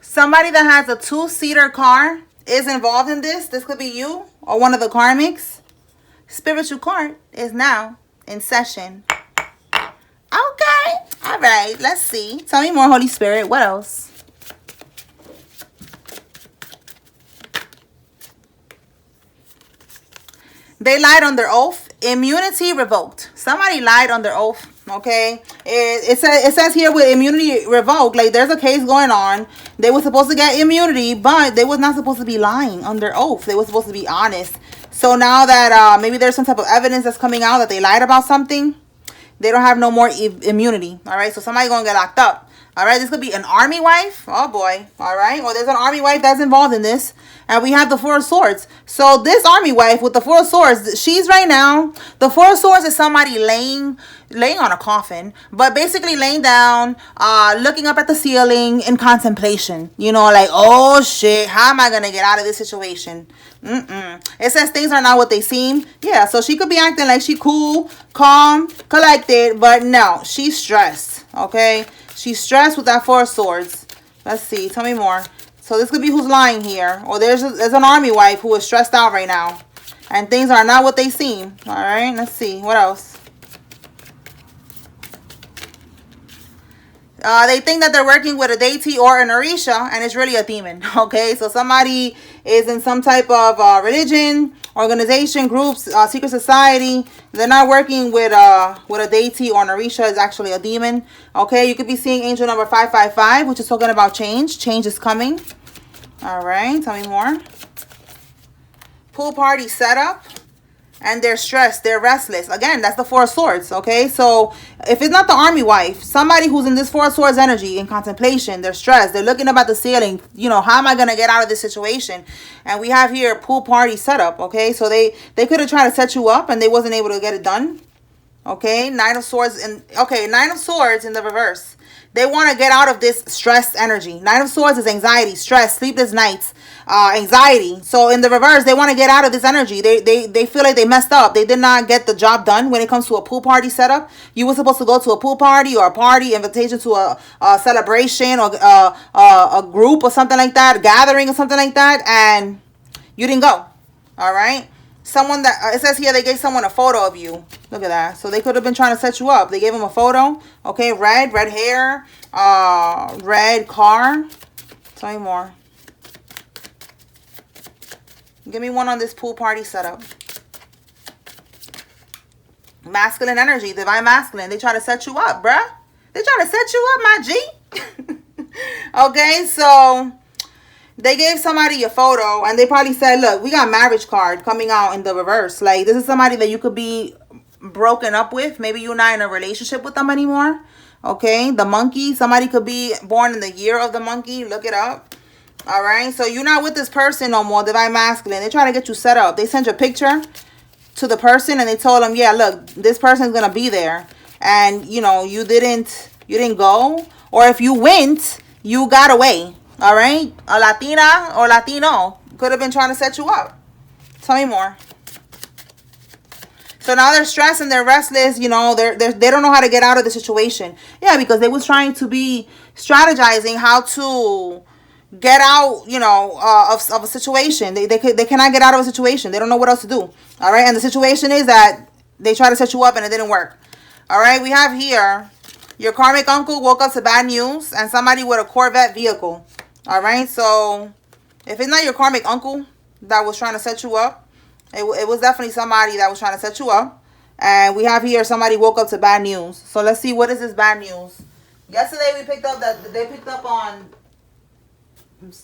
Somebody that has a 2-seater car is involved in this. This could be you or one of the karmics. Spiritual court is now in session. Okay. All right. Let's see. Tell me more, Holy Spirit. What else? They lied on their oath. Immunity revoked. Somebody lied on their oath. Okay. It says here with immunity revoked, like there's a case going on. They were supposed to get immunity, but they was not supposed to be lying on their oath. They were supposed to be honest. So now that maybe there's some type of evidence that's coming out that they lied about something, they don't have no more immunity. All right. So somebody's going to get locked up. All right. This could be an army wife. Oh, boy. All right. Or there's an army wife that's involved in this. And we have the 4 of Swords. So this army wife with the 4 of Swords, she's right now, the 4 of Swords is somebody laying on a coffin, but basically laying down, looking up at the ceiling in contemplation. You know, like, oh, shit, how am I going to get out of this situation? It says things are not what they seem. Yeah, so she could be acting like she cool, calm, collected, but no, she's stressed, okay? She's stressed with that 4 of Swords. Let's see. Tell me more. So this could be who's lying here. Or there's an army wife who is stressed out right now. And things are not what they seem. All right, let's see. What else? They think that they're working with a deity or an Orisha, and it's really a demon. Okay, so somebody is in some type of religion, organization, groups, secret society. They're not working with a deity or an Orisha. It's actually a demon. Okay, you could be seeing angel number 555, which is talking about change. Change is coming. All right, tell me more. Pool party setup. And they're stressed. They're restless. Again, that's the 4 of Swords. Okay, so if it's not the army wife, somebody who's in this 4 of Swords energy in contemplation, they're stressed. They're looking up at the ceiling. You know, how am I going to get out of this situation? And we have here pool party setup. Okay, so they could have tried to set you up and they wasn't able to get it done. Okay, 9 of Swords. Okay, 9 of Swords in the reverse. They want to get out of this stressed energy. 9 of Swords is anxiety, stress, sleepless nights, anxiety. So in the reverse, they want to get out of this energy. They feel like they messed up. They did not get the job done when it comes to a pool party setup. You were supposed to go to a pool party or a party, invitation to a celebration or a group or something like that, a gathering or something like that, and you didn't go. All right. Someone that, it says here they gave someone a photo of you. Look at that. So they could have been trying to set you up. They gave him a photo. Okay, red hair, red car. Tell me more. Give me one on this pool party setup. Masculine energy, divine masculine. They try to set you up, bruh. They try to set you up, my G. Okay, so they gave somebody a photo and they probably said, look, we got marriage card coming out in the reverse. Like, this is somebody that you could be broken up with. Maybe you're not in a relationship with them anymore. Okay, the monkey. Somebody could be born in the year of the monkey. Look it up. All right, so you're not with this person no more, divine masculine. They try to get you set up. They sent you a picture to the person and they told them, yeah, look, this person's going to be there. And, you know, you didn't go. Or if you went, you got away. All right, a Latina or Latino could have been trying to set you up. Tell me more. So now they're stressed and they're restless. You know, they don't know how to get out of the situation. Yeah, because they was trying to be strategizing how to get out, you know, of a situation. They cannot get out of a situation. They don't know what else to do. All right, and the situation is that they try to set you up and it didn't work. All right, we have here your karmic uncle woke up to bad news and somebody with a Corvette vehicle. All right, so if it's not your karmic uncle that was trying to set you up, it was definitely somebody that was trying to set you up. And we have here somebody woke up to bad news. So let's see, what is this bad news? Yesterday we picked up that they picked up on,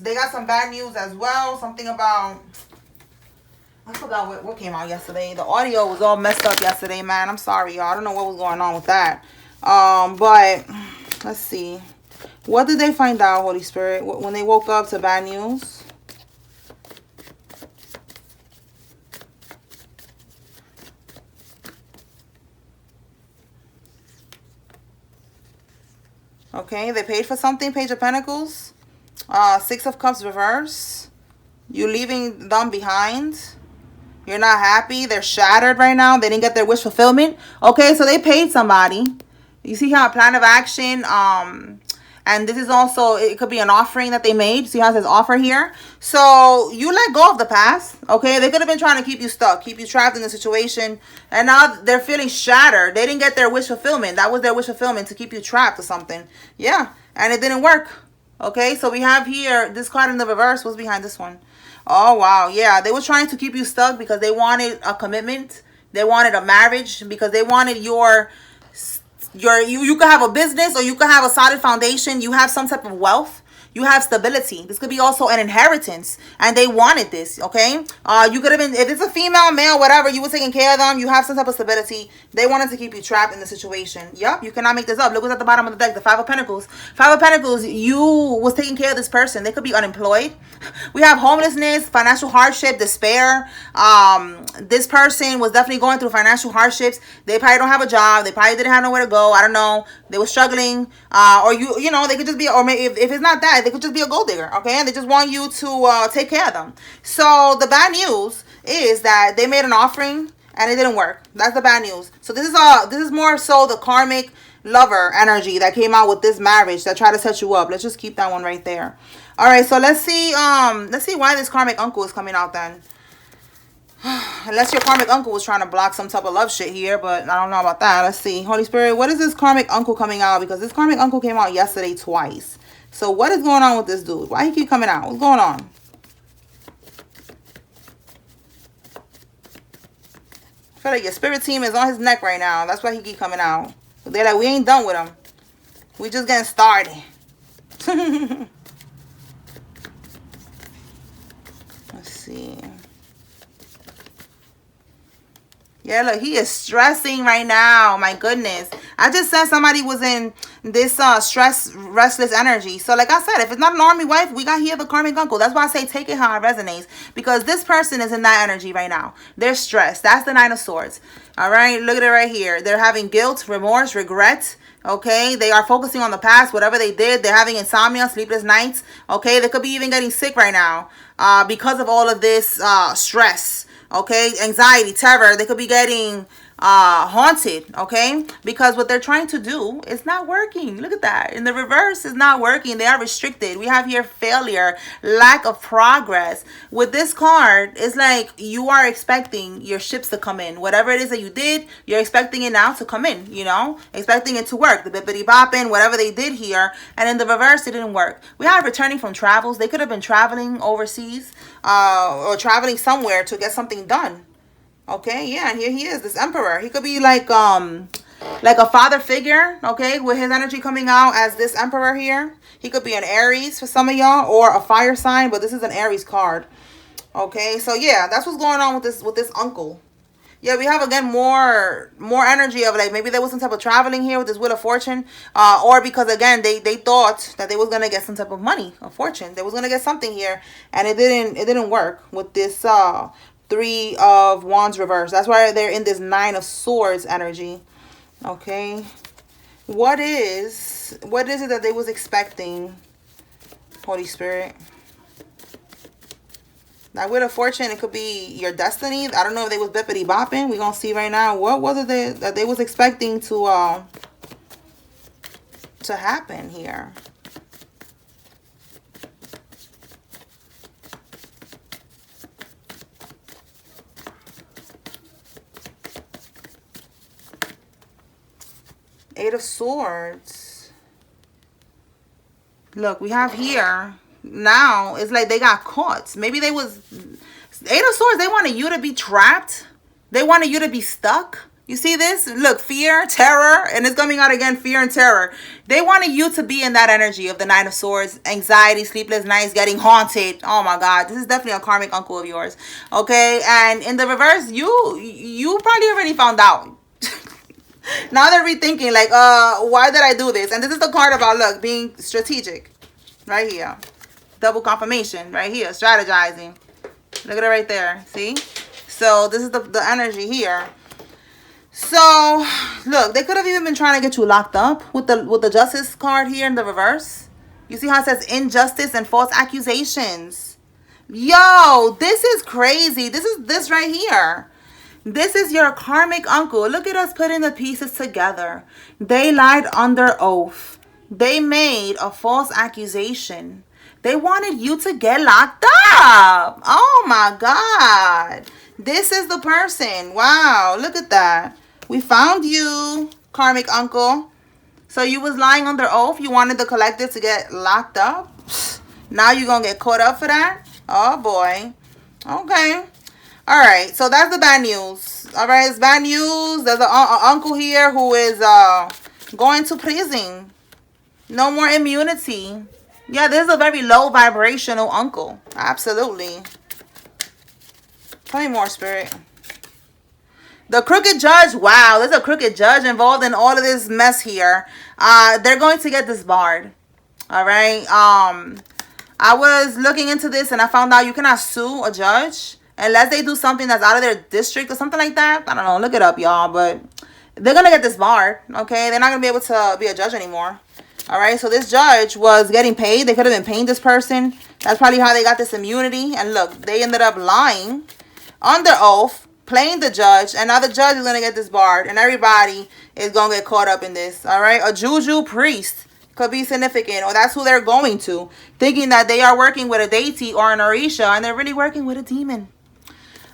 they got some bad news as well. Something about, I forgot what came out yesterday. The audio was all messed up yesterday, man. I'm sorry, y'all. I don't know what was going on with that. But let's see. What did they find out, Holy Spirit, when they woke up to bad news? Okay, they paid for something, Page of Pentacles. 6 of Cups reverse. You're leaving them behind. You're not happy. They're shattered right now. They didn't get their wish fulfillment. Okay, so they paid somebody. You see how plan of action, And this is also, it could be an offering that they made. See how it says offer here? So you let go of the past, okay? They could have been trying to keep you stuck, keep you trapped in the situation. And now they're feeling shattered. They didn't get their wish fulfillment. That was their wish fulfillment, to keep you trapped or something. Yeah, and it didn't work. Okay, so we have here, this card in the reverse. What's behind this one? Oh, wow. Yeah, they were trying to keep you stuck because they wanted a commitment. They wanted a marriage because they wanted you could have a business, or you could have a solid foundation. You have some type of wealth. You have stability. This could be also an inheritance, and they wanted this, okay? You could have been, if it's a female, male, whatever, you were taking care of them. You have some type of stability. They wanted to keep you trapped in the situation. Yep, you cannot make this up. Look what's at the bottom of the deck, the Five of Pentacles. Five of Pentacles, you was taking care of this person. They could be unemployed. We have homelessness, financial hardship, despair. This person was definitely going through financial hardships. They probably don't have a job. They probably didn't have nowhere to go. I don't know. They were struggling. Or you know, they could just be, or maybe if it's not that, they could just be a gold digger, okay? And they just want you to take care of them. So the bad news is that they made an offering and it didn't work. That's the bad news. So this is more so the karmic lover energy that came out with this marriage that tried to set you up. Let's just keep that one right there. All right, so let's see why this karmic uncle is coming out then. Unless your karmic uncle was trying to block some type of love shit here, but I don't know about that. Let's see. Holy Spirit, what is this karmic uncle coming out? Because this karmic uncle came out yesterday twice. So what is going on with this dude? Why he keep coming out? What's going on? I feel like your spirit team is on his neck right now. That's why he keep coming out. They're like, we ain't done with him. We just getting started. Let's see. Yeah, look, he is stressing right now. My goodness. I just said somebody was in this stress, restless energy. So like I said, if it's not an army wife, we got here the karmic uncle. That's why I say take it how it resonates. Because this person is in that energy right now. They're stressed. That's the Nine of Swords. All right, look at it right here. They're having guilt, remorse, regret. Okay, they are focusing on the past, whatever they did. They're having insomnia, sleepless nights. Okay, they could be even getting sick right now because of all of this stress. Okay, anxiety, terror. They could be getting haunted, okay, because what they're trying to do is not working. Look at that. In the reverse, is not working. They are restricted. We have here failure, lack of progress. With this card, it's like you are expecting your ships to come in. Whatever it is that you did, you're expecting it now to come in, you know, expecting it to work. The bippity bopping, whatever they did here. And in the reverse, it didn't work. We have returning from travels. They could have been traveling overseas or traveling somewhere to get something done. Okay, yeah, and here he is, this emperor. He could be like a father figure, okay, with his energy coming out as this emperor here. He could be an Aries for some of y'all, or a fire sign, but this is an Aries card. Okay, so yeah, that's what's going on with this uncle. Yeah, we have again more energy of like maybe there was some type of traveling here with this Wheel of Fortune, or because again they thought that they was gonna get some type of money, a fortune. They was gonna get something here, and it didn't work with this Three of Wands reverse. That's why they're in this Nine of Swords energy. Okay, what is it that they was expecting, Holy Spirit? That Wheel of Fortune, it could be your destiny. I don't know if they was bippity bopping. We're gonna see right now. What was it that they was expecting to happen here? Eight of Swords. Look, we have here now, it's like they got caught. Maybe they was Eight of Swords. They wanted you to be trapped. They wanted you to be stuck. You see this? Look, fear, terror, and it's coming out again, fear and terror. They wanted you to be in that energy of the Nine of Swords, anxiety, sleepless nights, getting haunted. Oh my God, this is definitely a karmic uncle of yours. Okay, and in the reverse, you probably already found out. Now they're rethinking like, why did I do this? And this is the card about, look, being strategic. Right here. Double confirmation. Right here. Strategizing. Look at it right there. See? So this is the energy here. So, look, they could have even been trying to get you locked up with the Justice card here in the reverse. You see how it says injustice and false accusations. Yo, this is crazy. This is this right here. This is your karmic uncle. Look at us putting the pieces together. They lied under oath. They made a false accusation. They wanted you to get locked up. Oh my God. This is the person. Wow, look at that. We found you, karmic uncle. So you was lying under oath. You wanted the collective to get locked up. Now you're going to get caught up for that? Oh boy. Okay. All right. So that's the bad news. All right. It's bad news. There's an uncle here who is going to prison. No more immunity. Yeah, this is a very low vibrational uncle. Absolutely. Tell me more, Spirit. The crooked judge. Wow, there's a crooked judge involved in all of this mess here. They're going to get disbarred. All right. I was looking into this and I found out you cannot sue a judge unless they do something that's out of their district or something like that. I don't know. Look it up, y'all. But they're going to get disbarred. Okay. They're not going to be able to be a judge anymore. All right. So this judge was getting paid. They could have been paying this person. That's probably how they got this immunity. And look, they ended up lying under oath, playing the judge, and now the judge is going to get disbarred, and everybody is going to get caught up in this. All right. A juju priest could be significant, or that's who they're going to, thinking that they are working with a deity or an orisha, and they're really working with a demon.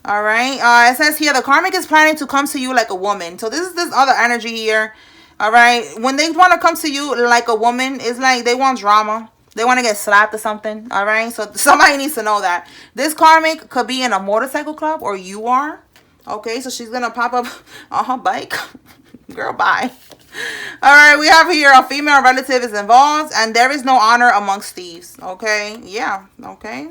All right. It says here the karmic is planning to come to you like a woman. So this is this other energy here. All right. When they want to come to you like a woman, it's like they want drama. They want to get slapped or something. All right. So somebody needs to know that this karmic could be in a motorcycle club, or you are. Okay. So she's going to pop up on her bike. Girl, bye. All right. We have here a female relative is involved, and there is no honor amongst thieves. Okay. Yeah. Okay.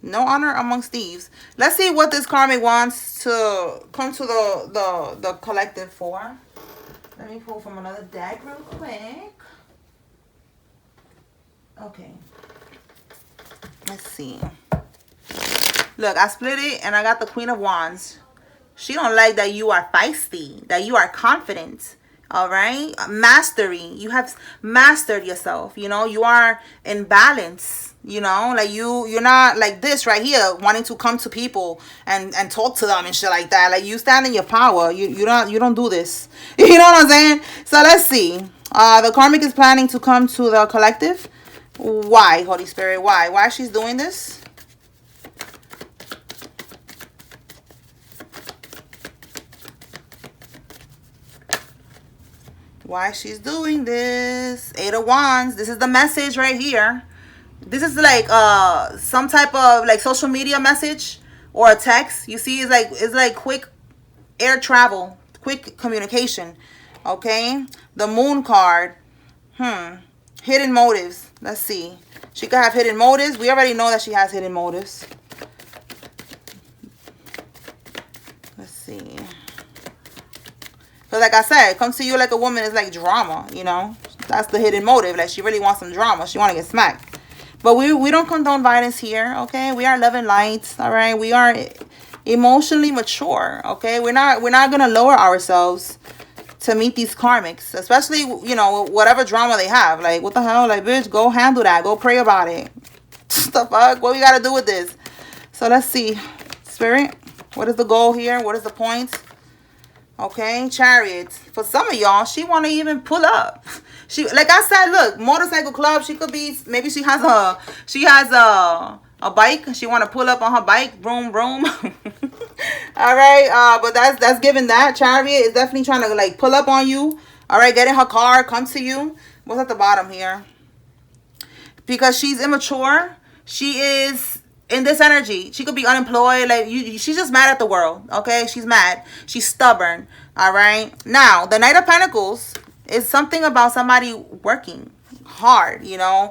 No honor amongst thieves. Let's see what this karmic wants to come to the collective for. Let me pull from another deck real quick. Okay. Let's see. Look, I split it and I got the Queen of Wands. She don't like that you are feisty, that you are confident. All right. Mastery. You have mastered yourself. You know, you are in balance. You know, like you're not like this right here, wanting to come to people and talk to them and shit like that. Like you stand in your power. You don't do this. You know what I'm saying? So let's see. The karmic is planning to come to the collective. Why, Holy Spirit? Why she's doing this? Why she's doing this? 8 of Wands. This is the message right here. This is like some type of like social media message or a text. You see, it's like quick air travel, quick communication. Okay. The Moon card. Hidden motives. Let's see. She could have hidden motives. We already know that she has hidden motives. Let's see. So like I said, come to you like a woman is like drama, you know. That's the hidden motive. Like she really wants some drama. She want to get smacked. But we don't condone violence here, okay? We are love and light, all right? We are emotionally mature, okay? We're not going to lower ourselves to meet these karmics, especially, you know, whatever drama they have. Like, what the hell? Like, bitch, go handle that. Go pray about it. The fuck? What we got to do with this? So let's see. Spirit, what is the goal here? What is the point? Okay, Chariot. For some of y'all, she want to even pull up. She, like I said, look, motorcycle club. She could be, maybe she has a bike. She want to pull up on her bike. Vroom, vroom. All right, but that's giving that. Chariot is definitely trying to like pull up on you. All right, get in her car, come to you. What's at the bottom here? Because she's immature. She is in this energy. She could be unemployed. Like she's just mad at the world. Okay, she's mad. She's stubborn. All right. Now the Knight of Pentacles is something about somebody working hard. You know,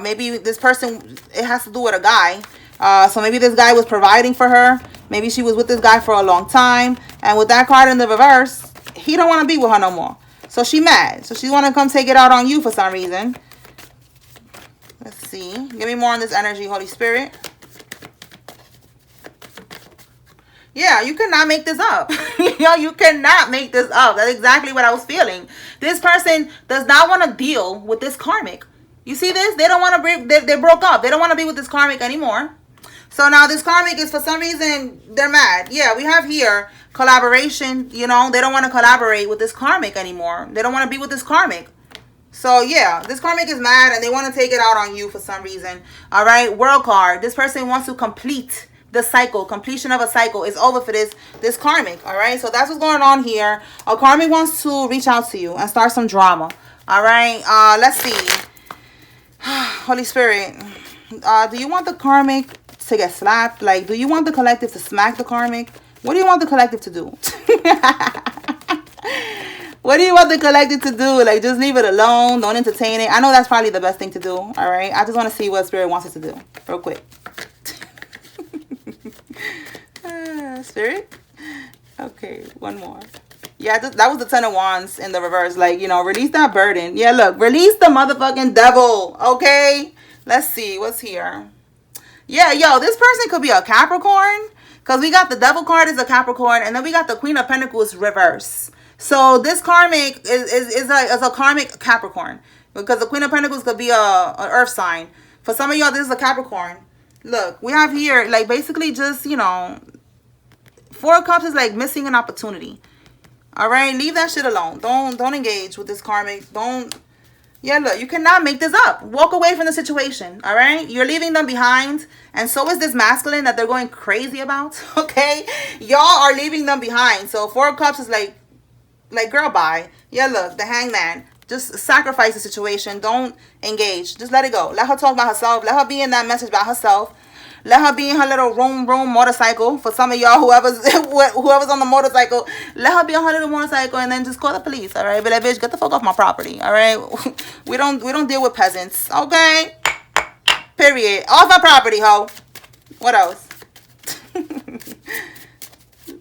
maybe this person, it has to do with a guy. So maybe this guy was providing for her. Maybe she was with this guy for a long time. And with that card in the reverse, he don't want to be with her no more. So she mad. So she want to come take it out on you for some reason. Let's see. Give me more on this energy, Holy Spirit. Yeah, you cannot make this up. You cannot make this up. That's exactly what I was feeling. This person does not want to deal with this karmic. You see this? They don't want to break. They broke up. They don't want to be with this karmic anymore. So now this karmic is, for some reason, they're mad. Yeah, we have here collaboration. You know, they don't want to collaborate with this karmic anymore. They don't want to be with this karmic. So yeah, this karmic is mad and they want to take it out on you for some reason. All right, world card. This person wants to complete the cycle. Completion of a cycle is over for this karmic. All right, so that's what's going on here. A karmic wants to reach out to you and start some drama. All right, let's see. Holy Spirit, do you want the karmic to get slapped? Like, do you want the collective to smack the karmic? What do you want the collective to do? What do you want the collective to do? Like, just leave it alone. Don't entertain it. I know that's probably the best thing to do. All right, I just want to see what Spirit wants us to do real quick. Spirit? Okay, one more. Yeah, that was the 10 of Wands in the reverse. Like, you know, release that burden. Yeah, look, release the motherfucking devil. Okay, let's see what's here. Yeah, yo, this person could be a Capricorn, because we got the devil card is a Capricorn, and then we got the Queen of Pentacles reverse. So this karmic is a karmic Capricorn, because the Queen of Pentacles could be an earth sign. For some of y'all, this is a Capricorn. Look, we have here, like, basically just, you know, 4 of Cups is like missing an opportunity. All right, leave that shit alone. Don't engage with this karmic. Don't. Yeah, look, you cannot make this up. Walk away from the situation. All right, you're leaving them behind, and so is this masculine that they're going crazy about. Okay, y'all are leaving them behind. So 4 of Cups is like girl, bye. Yeah, look, the Hangman. Just sacrifice the situation. Don't engage. Just let it go. Let her talk about herself. Let her be in that message about herself. Let her be in her little room motorcycle. For some of y'all, whoever's on the motorcycle, let her be on her little motorcycle and then just call the police. All right, but that bitch, get the fuck off my property. All right, we don't deal with peasants. Okay, period. Off my property, ho. What else?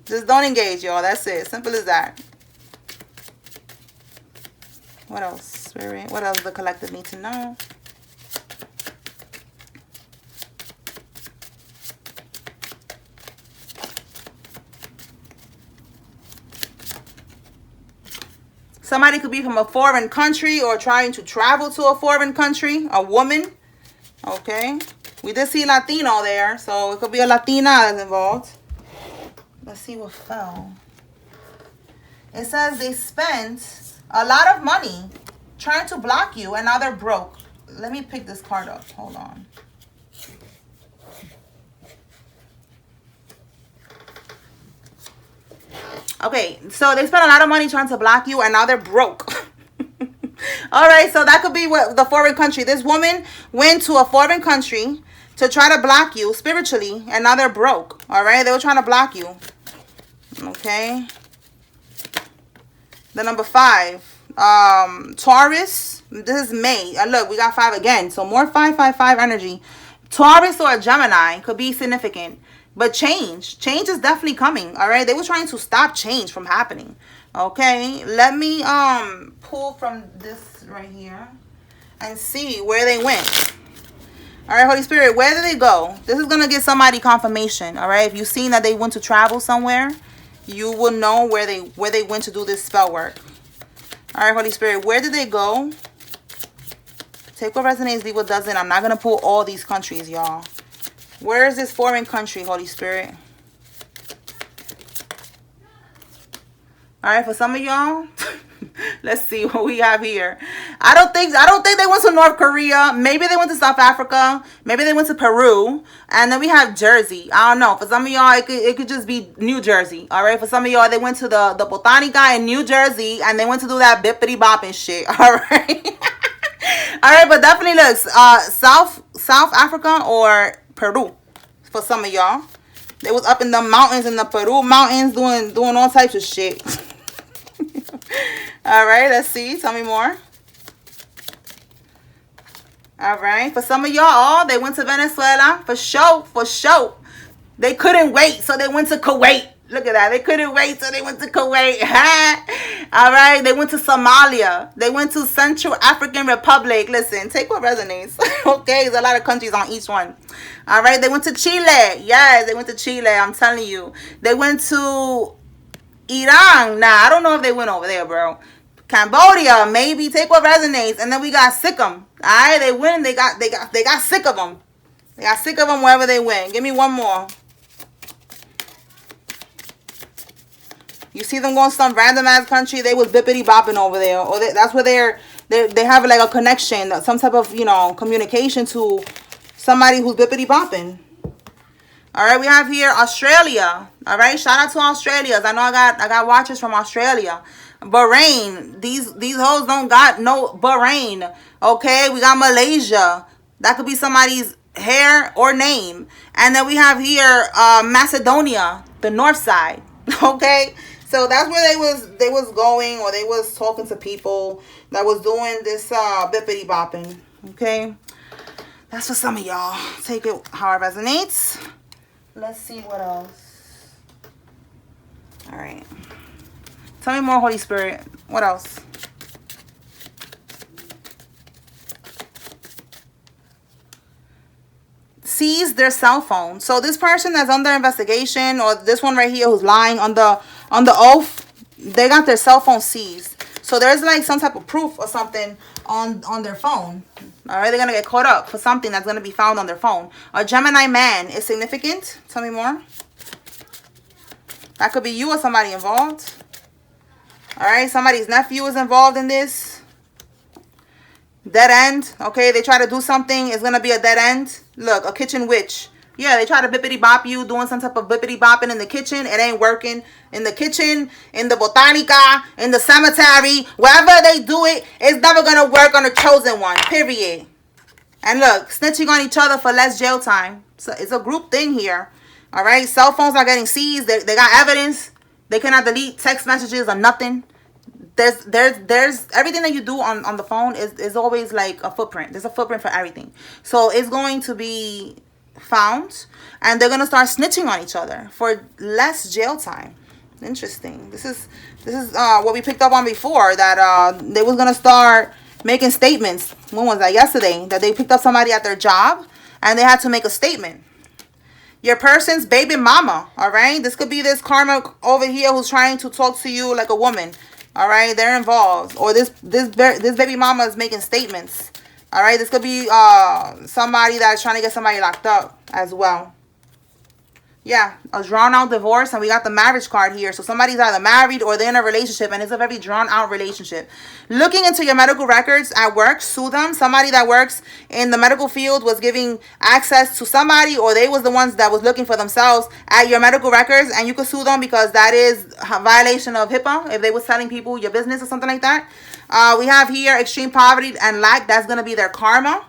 Just don't engage, y'all. That's it. Simple as that. What else, Spirit? What else does the collective need to know? Somebody could be from a foreign country or trying to travel to a foreign country. A woman. Okay. We did see Latino there, so it could be a Latina that's involved. Let's see what fell. It says they spent a lot of money trying to block you, and now they're broke. Let me pick this card up. Hold on. Okay, so they spent a lot of money trying to block you, and now they're broke. All right, so that could be what the foreign country. This woman went to a foreign country to try to block you spiritually, and now they're broke. All right, they were trying to block you. Okay. The number 5, Taurus. This is May. Look, we got 5 again. So more 555 energy. Taurus or a Gemini could be significant. But change is definitely coming. All right, they were trying to stop change from happening. Okay, let me pull from this right here and see where they went. All right, Holy Spirit, where did they go? This is gonna give somebody confirmation. All right, if you've seen that they went to travel somewhere, you will know where they went to do this spell work. All right, Holy Spirit, where did they go? Take what resonates, leave what doesn't. I'm not gonna pull all these countries, y'all. Where is this foreign country, Holy Spirit? All right, for some of y'all, let's see what we have here. I don't think they went to North Korea. Maybe they went to South Africa. Maybe they went to Peru. And then we have Jersey. I don't know. For some of y'all, it could just be New Jersey. All right. For some of y'all, they went to the Botanica in New Jersey, and they went to do that bippity bopping shit. All right. All right, but definitely looks South Africa or Peru. For some of y'all, they was up in the mountains, in the Peru mountains, doing all types of shit. All right, let's see. Tell me more. All right, for some of y'all, they went to Venezuela for show. They couldn't wait, so they went to Kuwait. Look at that. They couldn't wait, so they went to Kuwait. All right, they went to Somalia. They went to Central African Republic. Listen, take what resonates. Okay, there's a lot of countries on each one. All right, they went to Chile. Yes, they went to Chile. I'm telling you. They went to Iran. Nah, I don't know if they went over there, bro. Cambodia, maybe. Take what resonates. And then we got sick of them. All right, they win. They got sick of them. They got sick of them wherever they went. Give me one more. You see them going to some random ass country, they was bippity bopping over there. Or that's where they have like a connection, some type of, you know, communication to somebody who's bippity bopping. All right, we have here Australia. All right, shout out to Australia. I know I got watchers from Australia. Bahrain. These hoes don't got no Bahrain. Okay, we got Malaysia. That could be somebody's hair or name. And then we have here Macedonia, the north side. Okay, so that's where they was going, or they was talking to people that was doing this bippity bopping. Okay, that's for some of y'all. Take it how it resonates. Let's see what else. All right. Tell me more, Holy Spirit. What else? Seize their cell phone. So this person that's under investigation, or this one right here who's lying on the oath, they got their cell phone seized. So there's like some type of proof or something on their phone. All right, they're going to get caught up for something that's going to be found on their phone. A Gemini man is significant. Tell me more. That could be you or somebody involved. All right, somebody's nephew is involved in this. Dead end. Okay, they try to do something. It's going to be a dead end. Look, a kitchen witch. Yeah, they try to bippity bop you, doing some type of bippity bopping in the kitchen. It ain't working. In the kitchen, in the botanica, in the cemetery, wherever they do it, it's never going to work on the chosen one, period. And look, snitching on each other for less jail time. So it's a group thing here. All right, cell phones are getting seized. They got evidence. They cannot delete text messages or nothing. There's everything that you do on the phone is always like a footprint. There's a footprint for everything. So it's going to be found, and they're gonna start snitching on each other for less jail time. Interesting. This is what we picked up on before, that they was gonna start making statements. When was that? Yesterday, that they picked up somebody at their job and they had to make a statement. Your person's baby mama. All right, this could be this karma over here who's trying to talk to you like a woman. All right, they're involved, or this baby mama is making statements. All right, this could be somebody that's trying to get somebody locked up as well. Yeah, a drawn-out divorce, and we got the marriage card here. So somebody's either married or they're in a relationship, and it's a very drawn-out relationship. Looking into your medical records at work, sue them. Somebody that works in the medical field was giving access to somebody, or they was the ones that was looking for themselves at your medical records, and you could sue them because that is a violation of HIPAA if they was telling people your business or something like that. We have here extreme poverty and lack. That's going to be their karma.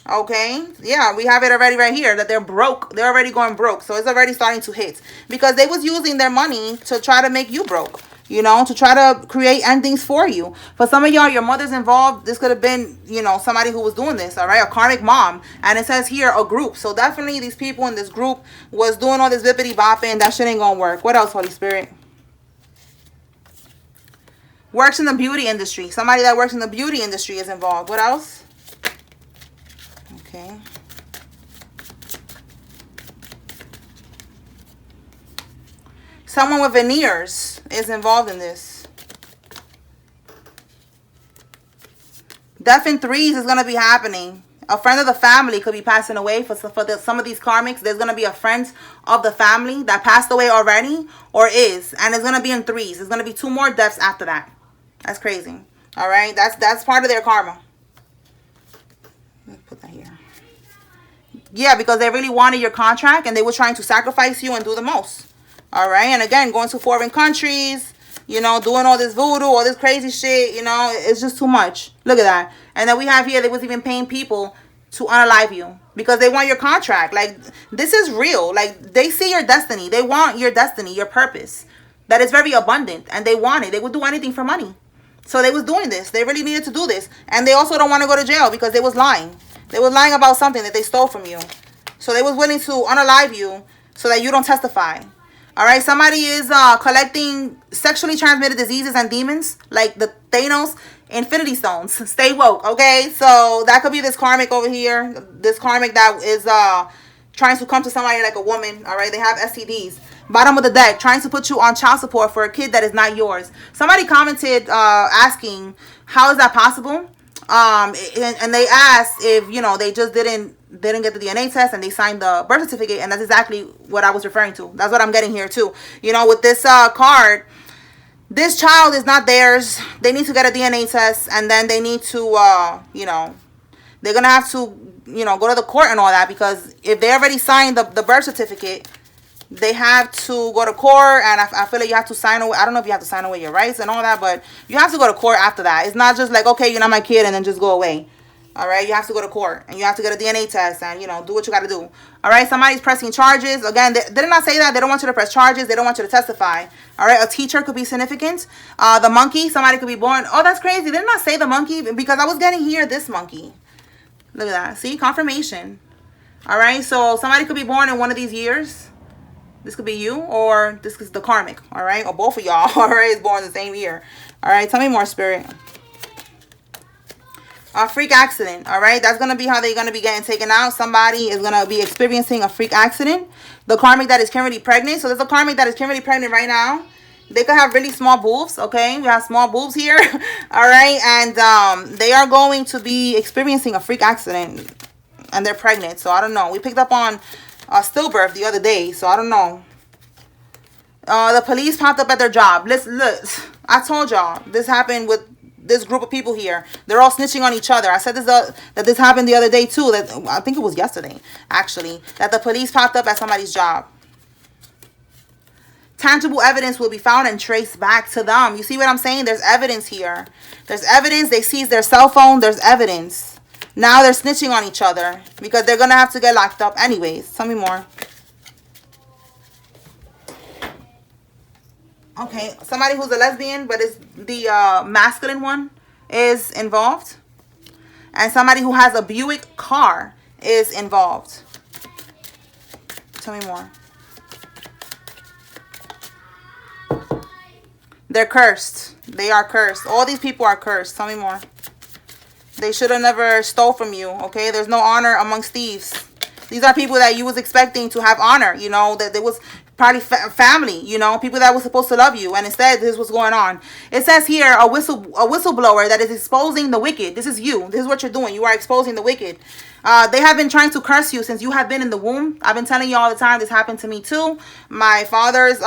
Okay, yeah, we have it already right here that they're broke. They're already going broke. So it's already starting to hit because they was using their money to try to make you broke, you know, to try to create endings for you. For some of y'all, your mother's involved. This could have been, you know, somebody who was doing this, all right, a karmic mom. And it says here a group. So definitely these people in this group was doing all this bippity bopping. That shit ain't gonna work. What else, Holy Spirit? Works in the beauty industry. Somebody that works in the beauty industry is involved. What else? Okay. Someone with veneers is involved in this. Death in threes is going to be happening. A friend of the family could be passing away. For some of these karmics, there's going to be a friend of the family that passed away already or is. And it's going to be in threes. There's going to be 2 more deaths after that. That's crazy. All right. That's part of their karma. Let me put that here. Yeah, because they really wanted your contract and they were trying to sacrifice you and do the most. All right. And again, going to foreign countries, you know, doing all this voodoo, all this crazy shit, you know, it's just too much. Look at that. And then we have here, they was even paying people to unalive you because they want your contract. Like, this is real. Like, they see your destiny. They want your destiny, your purpose. That is very abundant. And they want it. They would do anything for money. So they was doing this. They really needed to do this. And they also don't want to go to jail because they was lying. They was lying about something that they stole from you. So they was willing to unalive you so that you don't testify. All right. Somebody is collecting sexually transmitted diseases and demons like the Thanos Infinity Stones. Stay woke. Okay. So that could be this karmic over here. This karmic that is trying to come to somebody like a woman. All right. They have STDs. Bottom of the deck, trying to put you on child support for a kid that is not yours. Somebody commented asking, how is that possible? And they asked if, you know, they just didn't get the DNA test and they signed the birth certificate. And that's exactly what I was referring to. That's what I'm getting here too. You know, with this card, This child is not theirs. They need to get a DNA test, and then they need to, you know, they're going to have to, you know, go to the court and all that, because if they already signed the birth certificate, they have to go to court, and I feel like you have to sign away. I don't know if you have to sign away your rights and all that, but you have to go to court after that. It's not just like, okay, you're not my kid, and then just go away. All right, you have to go to court, and you have to get a DNA test, and, you know, do what you got to do. All right, somebody's pressing charges. Again, they did not say that. They don't want you to press charges. They don't want you to testify. All right, a teacher could be significant. The monkey, somebody could be born. Oh, that's crazy. They did not say the monkey, because I was getting here this monkey. Look at that. See, confirmation. All right, so somebody could be born in one of these years. This could be you, or this is the karmic. All right, or both of y'all. All right, is born the same year. All right, tell me more, Spirit. A freak accident. All right, that's going to be how they're going to be getting taken out. Somebody is going to be experiencing a freak accident. The karmic that is currently pregnant. So there's a karmic that is currently pregnant right now. They could have really small boobs. Okay, we have small boobs here. All right, and they are going to be experiencing a freak accident, and they're pregnant. So I don't know. We picked up on stillbirth the other day, so I don't know. The police popped up at their job. Look, I told y'all this happened with this group of people here. They're all snitching on each other. I said this that this happened the other day too. That I think it was yesterday, actually, that the police popped up at somebody's job. Tangible evidence will be found and traced back to them. You see what I'm saying? There's evidence here. There's evidence. They seized their cell phone. There's evidence. Now they're snitching on each other because they're gonna have to get locked up anyways. Tell me more. Okay, somebody who's a lesbian, but is the masculine one is involved. And somebody who has a Buick car is involved. Tell me more. They're cursed. They are cursed. All these people are cursed. Tell me more. They should have never stole from you, okay? There's no honor amongst thieves. These are people that you was expecting to have honor, you know, that there was probably family, you know, people that were supposed to love you, and instead this is what's going on. It says here a whistleblower that is exposing the wicked. This is you. This is what you're doing. You are exposing the wicked. They have been trying to curse you since you have been in the womb. I've been telling you all the time. This happened to me too. My father's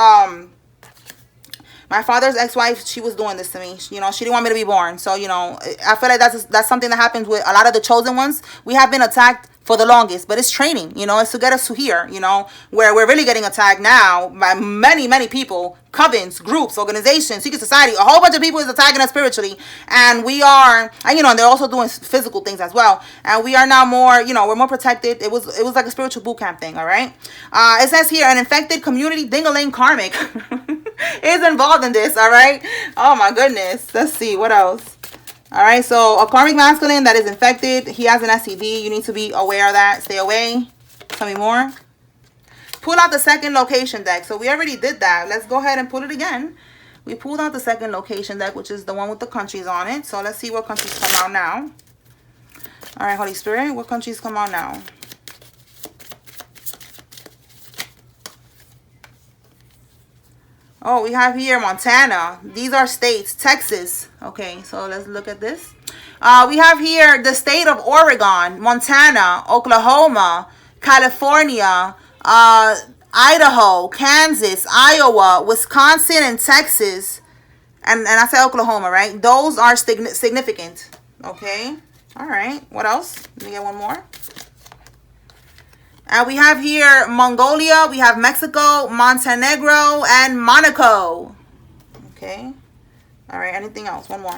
ex-wife, she was doing this to me. You know, she didn't want me to be born. So, you know, I feel like that's something that happens with a lot of the chosen ones. We have been attacked for the longest, but it's training, you know, it's to get us to here, you know, where we're really getting attacked now by many, many people, covens, groups, organizations, secret society, a whole bunch of people is attacking us spiritually, and we are, and you know, and they're also doing physical things as well, and we are now more, you know, we're more protected. It was like a spiritual boot camp thing. All right, it says here an infected community ding-a-ling karmic is involved in this. All right, oh my goodness, let's see what else. All right, so a karmic masculine that is infected, he has an STD. You need to be aware of that. Stay away. Tell me more. Pull out the second location deck. So we already did that. Let's go ahead and pull it again. We pulled out the second location deck, which is the one with the countries on it. So let's see what countries come out now. All right, Holy Spirit, what countries come out now? Oh, we have here Montana. These are states. Texas. Okay, so let's look at this. We have here the state of Oregon, Montana, Oklahoma, California, Idaho, Kansas, Iowa, Wisconsin, and Texas. And I said Oklahoma, right? Those are significant. Okay. All right. What else? Let me get one more. And we have here Mongolia, we have Mexico, Montenegro, and Monaco. Okay. All right, anything else? One more.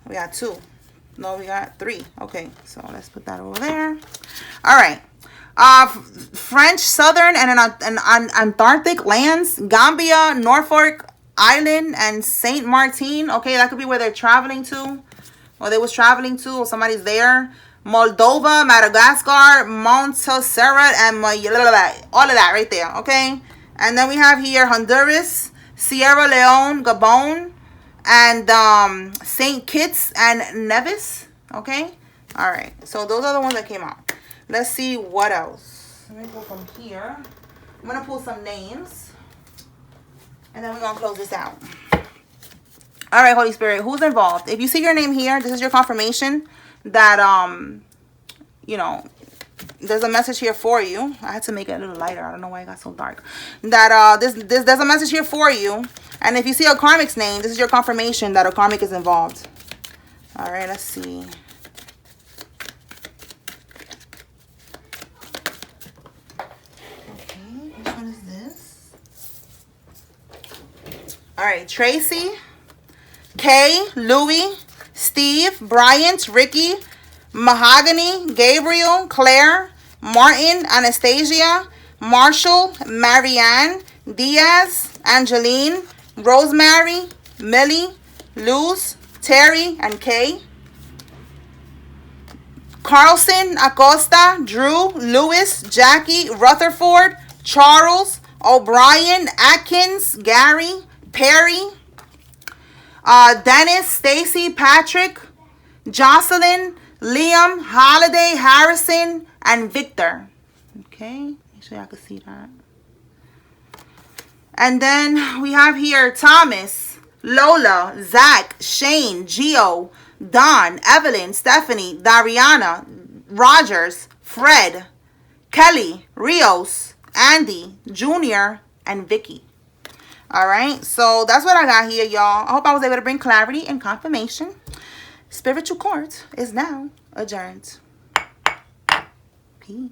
We got two. No, we got three. Okay, so let's put that over there. All right. French, Southern, and Antarctic lands, Gambia, Norfolk Island, and Saint Martin. Okay, that could be where they're traveling to, or they was traveling to, or somebody's there. Moldova, Madagascar, Montserrat, and all of that right there. Okay, and then we have here Honduras, Sierra Leone, Gabon, and Saint Kitts and Nevis. Okay, all right. So those are the ones that came out. Let's see what else. Let me go from here. I'm gonna pull some names. And then we're going to close this out. All right, Holy Spirit, who's involved? If you see your name here, this is your confirmation that, you know, there's a message here for you. I had to make it a little lighter. I don't know why it got so dark. That there's a message here for you. And if you see a karmic's name, this is your confirmation that a karmic is involved. All right, let's see. Okay, which one is this? All right, Tracy, Kay, Louie, Steve, Bryant, Ricky, Mahogany, Gabriel, Claire, Martin, Anastasia, Marshall, Marianne, Diaz, Angeline, Rosemary, Millie, Luz, Terry, and Kay. Carlson, Acosta, Drew, Lewis, Jackie, Rutherford, Charles, O'Brien, Atkins, Gary, Perry, Dennis, Stacy, Patrick, Jocelyn, Liam, Holiday, Harrison, and Victor. Okay, make sure y'all can see that. And then we have here Thomas, Lola, Zach, Shane, Gio, Don, Evelyn, Stephanie, Dariana, Rogers, Fred, Kelly, Rios, Andy, Junior, and Vicky. All right, so that's what I got here, y'all. I hope I was able to bring clarity and confirmation. Spiritual court is now adjourned. Peace.